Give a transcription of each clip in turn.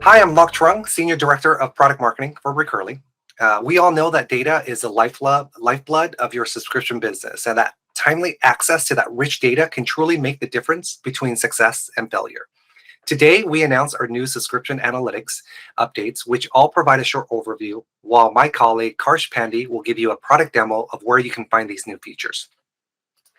Hi, I'm Lok Trung, Senior Director of Product Marketing for Recurly. We all know that data is the lifeblood of your subscription business, and that timely access to that rich data can truly make the difference between success and failure. Today, we announce our new subscription analytics updates, which all provide a short overview, while my colleague Karsh Pandey will give you a product demo of where you can find these new features.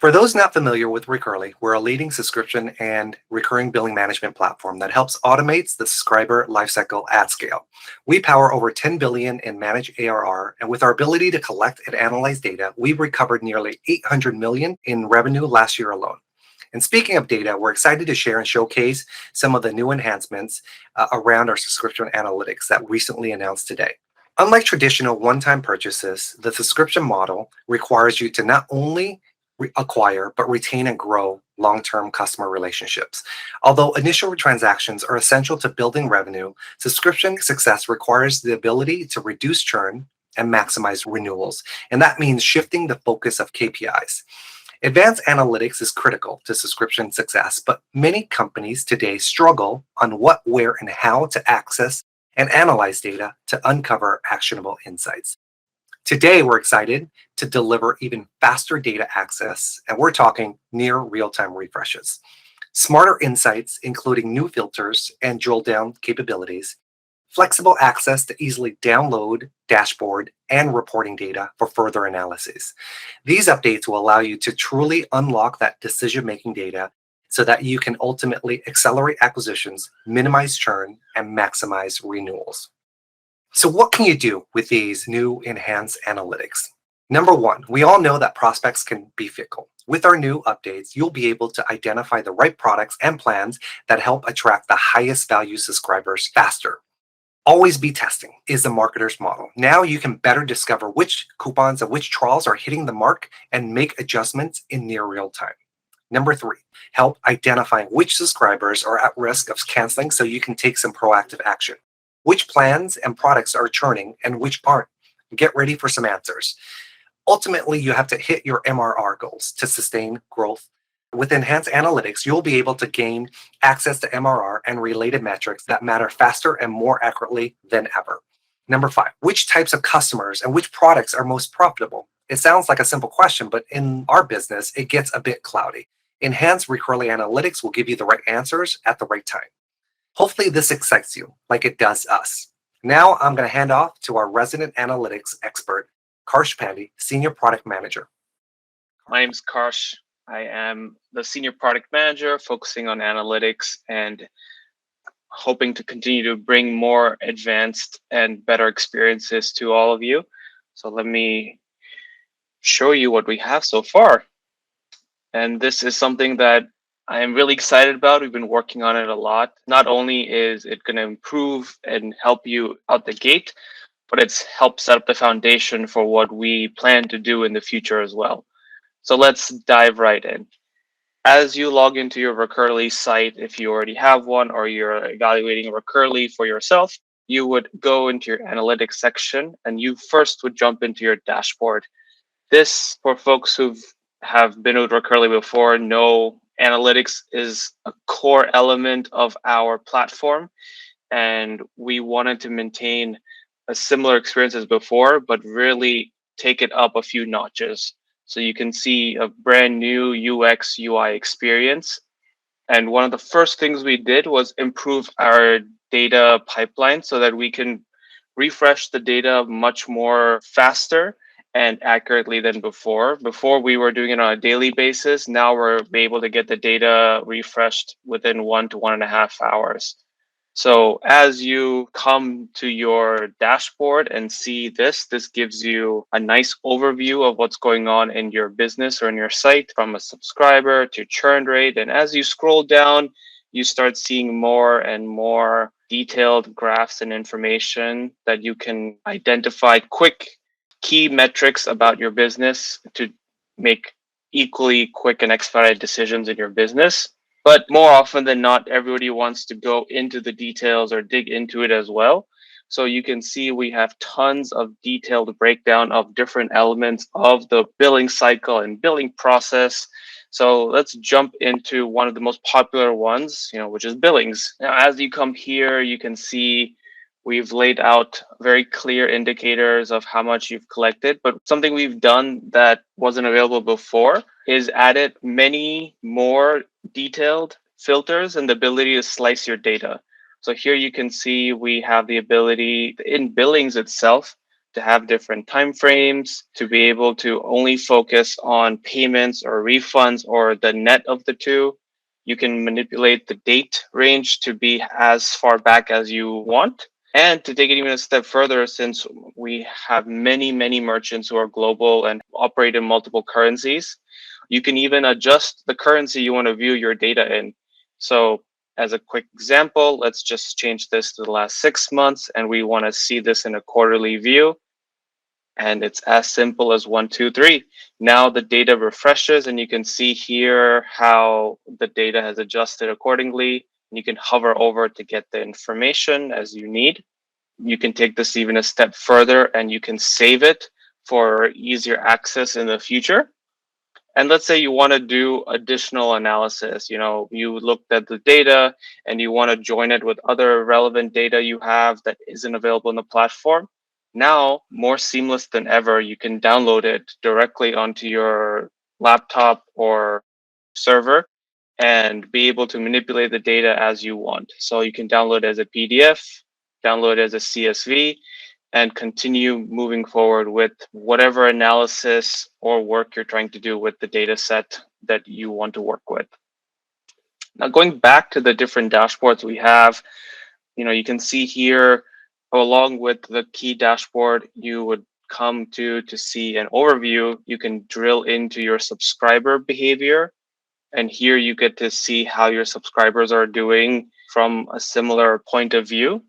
For those not familiar with Recurly, we're a leading subscription and recurring billing management platform that helps automates the subscriber lifecycle at scale. We power over 10 billion in managed ARR, and with our ability to collect and analyze data, we've recovered nearly 800 million in revenue last year alone. And speaking of data, we're excited to share and showcase some of the new enhancements around our subscription analytics that recently announced today. Unlike traditional one-time purchases, the subscription model requires you to not only acquire but retain and grow long-term customer relationships. Although initial transactions are essential to building revenue, subscription success requires the ability to reduce churn and maximize renewals. And that means shifting the focus of KPIs. Advanced analytics is critical to subscription success, but many companies today struggle on what, where, and how to access and analyze data to uncover actionable insights. Today, we're excited to deliver even faster data access, and we're talking near real-time refreshes. Smarter insights, including new filters and drill-down capabilities, flexible access to easily download dashboard and reporting data for further analysis. These updates will allow you to truly unlock that decision-making data so that you can ultimately accelerate acquisitions, minimize churn, and maximize renewals. So what can you do with these new enhanced analytics? Number one, we all know that prospects can be fickle. With our new updates, you'll be able to identify the right products and plans that help attract the highest value subscribers faster. Always be testing is the marketer's model. Now you can better discover which coupons and which trials are hitting the mark and make adjustments in near real time. Number three, help identify which subscribers are at risk of canceling so you can take some proactive action. Which plans and products are churning and which aren't? Get ready for some answers. Ultimately, you have to hit your MRR goals to sustain growth. With enhanced analytics, you'll be able to gain access to MRR and related metrics that matter faster and more accurately than ever. Number five, which types of customers and which products are most profitable? It sounds like a simple question, but in our business, it gets a bit cloudy. Enhanced Recurly Analytics will give you the right answers at the right time. Hopefully this excites you like it does us. Now I'm going to hand off to our resident analytics expert, Karsh Pandey, Senior Product Manager. My name is Karsh. I am the Senior Product Manager focusing on analytics and hoping to continue to bring more advanced and better experiences to all of you. So let me show you what we have so far. And this is something that I am really excited about. We've been working on it a lot. Not only is it going to improve and help you out the gate, but it's helped set up the foundation for what we plan to do in the future as well. So let's dive right in. As you log into your Recurly site, if you already have one or you're evaluating Recurly for yourself, you would go into your analytics section and you first would jump into your dashboard. This, for folks who have been with Recurly before, know analytics is a core element of our platform, and we wanted to maintain a similar experience as before, but really take it up a few notches. So you can see a brand new UX UI experience. And one of the first things we did was improve our data pipeline so that we can refresh the data much more faster and accurately than before. Before we were doing it on a daily basis. Now we're able to get the data refreshed within 1 to 1.5 hours. So as you come to your dashboard and see this gives you a nice overview of what's going on in your business or in your site, from a subscriber to churn rate. And as you scroll down, you start seeing more and more detailed graphs and information that you can identify quick key metrics about your business to make equally quick and expedited decisions in your business. But more often than not, everybody wants to go into the details or dig into it as well. So you can see we have tons of detailed breakdown of different elements of the billing cycle and billing process. So let's jump into one of the most popular ones, which is billings. Now, as you come here, you can see we've laid out very clear indicators of how much you've collected, but something we've done that wasn't available before is added many more detailed filters and the ability to slice your data. So here you can see we have the ability in billings itself to have different timeframes, to be able to only focus on payments or refunds or the net of the two. You can manipulate the date range to be as far back as you want. And to take it even a step further, since we have many, many merchants who are global and operate in multiple currencies, you can even adjust the currency you want to view your data in. So as a quick example, let's just change this to the last 6 months, and we want to see this in a quarterly view. And it's as simple as 1, 2, 3. Now the data refreshes, and you can see here how the data has adjusted accordingly. You can hover over to get the information as you need. You can take this even a step further, and you can save it for easier access in the future. And let's say you want to do additional analysis. You looked at the data and you want to join it with other relevant data you have that isn't available in the platform. Now, more seamless than ever, you can download it directly onto your laptop or server and be able to manipulate the data as you want. So you can download it as a PDF, download it as a CSV, and continue moving forward with whatever analysis or work you're trying to do with the data set that you want to work with. Now, going back to the different dashboards we have, you can see here, along with the key dashboard, you would come to see an overview. You can drill into your subscriber behavior. And here you get to see how your subscribers are doing from a similar point of view.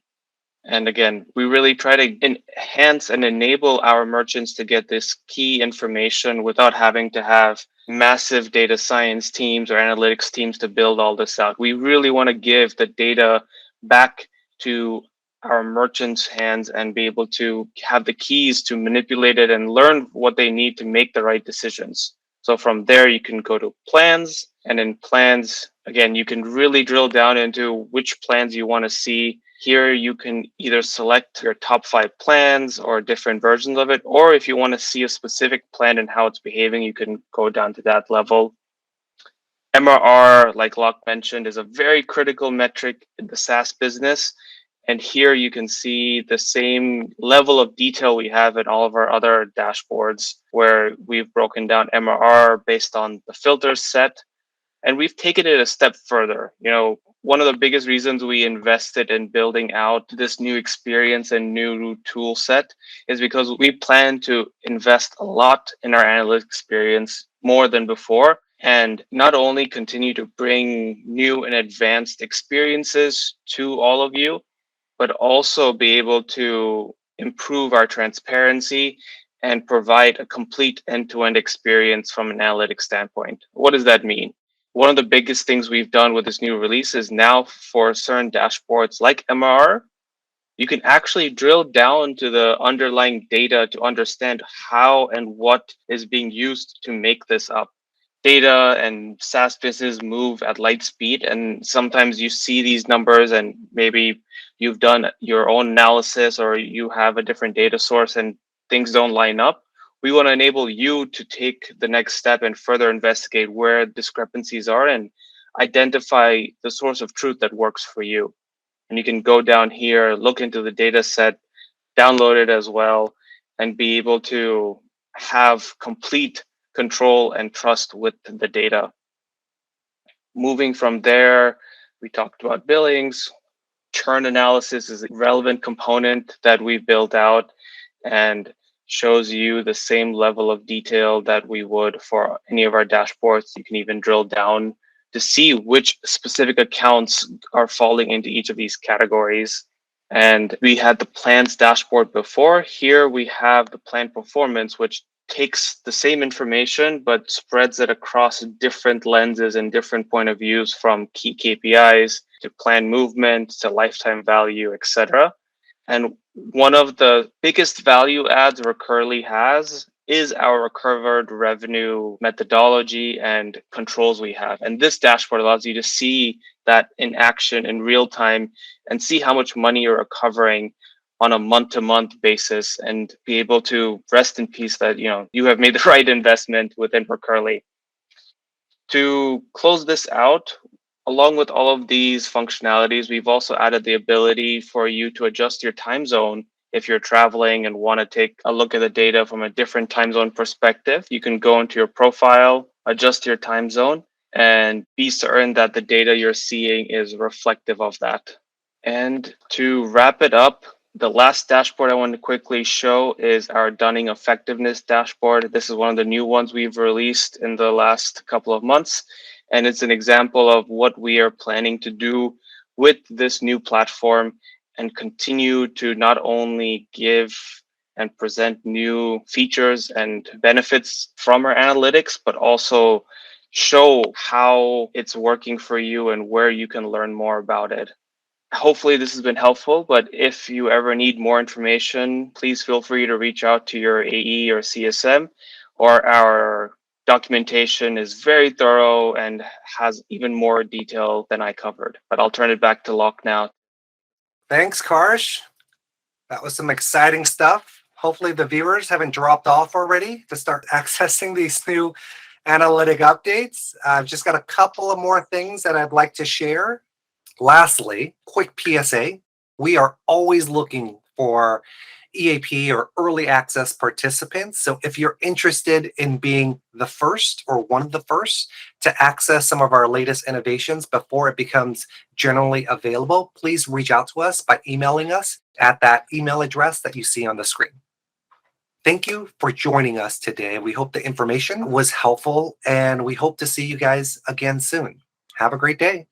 And again, we really try to enhance and enable our merchants to get this key information without having to have massive data science teams or analytics teams to build all this out. We really want to give the data back to our merchants' hands and be able to have the keys to manipulate it and learn what they need to make the right decisions. So from there, you can go to plans. And in plans, again, you can really drill down into which plans you want to see. Here, you can either select your top 5 plans or different versions of it, or if you want to see a specific plan and how it's behaving, you can go down to that level. MRR, like Locke mentioned, is a very critical metric in the SaaS business. And here you can see the same level of detail we have in all of our other dashboards, where we've broken down MRR based on the filters set. And we've taken it a step further. One of the biggest reasons we invested in building out this new experience and new tool set is because we plan to invest a lot in our analytics experience more than before, and not only continue to bring new and advanced experiences to all of you, but also be able to improve our transparency and provide a complete end-to-end experience from an analytics standpoint. What does that mean? One of the biggest things we've done with this new release is now for certain dashboards like MRR, you can actually drill down to the underlying data to understand how and what is being used to make this up. Data and SaaS business move at light speed, and sometimes you see these numbers and maybe you've done your own analysis or you have a different data source and things don't line up. We want to enable you to take the next step and further investigate where discrepancies are and identify the source of truth that works for you. And you can go down here, look into the data set, download it as well, and be able to have complete control and trust with the data. Moving from there, we talked about billings. Churn analysis is a relevant component that we've built out and shows you the same level of detail that we would for any of our dashboards. You can even drill down to see which specific accounts are falling into each of these categories. And we had the plans dashboard before. Here we have the plan performance, which takes the same information but spreads it across different lenses and different point of views, from key KPIs to plan movement to lifetime value, etc. And one of the biggest value adds Recurly has is our recovered revenue methodology and controls we have. And this dashboard allows you to see that in action in real time and see how much money you're recovering on a month-to-month basis and be able to rest in peace that you have made the right investment within Recurly. To close this out, along with all of these functionalities, we've also added the ability for you to adjust your time zone. If you're traveling and want to take a look at the data from a different time zone perspective, you can go into your profile, adjust your time zone, and be certain that the data you're seeing is reflective of that. And to wrap it up, the last dashboard I want to quickly show is our Dunning effectiveness dashboard. This is one of the new ones we've released in the last couple of months. And it's an example of what we are planning to do with this new platform and continue to not only give and present new features and benefits from our analytics, but also show how it's working for you and where you can learn more about it. Hopefully this has been helpful, but if you ever need more information, please feel free to reach out to your AE or CSM, or our documentation is very thorough and has even more detail than I covered. But I'll turn it back to Locke now. Thanks, Karsh. That was some exciting stuff. Hopefully the viewers haven't dropped off already to start accessing these new analytic updates. I've just got a couple of more things that I'd like to share. Lastly, quick PSA, we are always looking for EAP or early access participants. So if you're interested in being the first or one of the first to access some of our latest innovations before it becomes generally available, please reach out to us by emailing us at that email address that you see on the screen. Thank you for joining us today. We hope the information was helpful and we hope to see you guys again soon. Have a great day.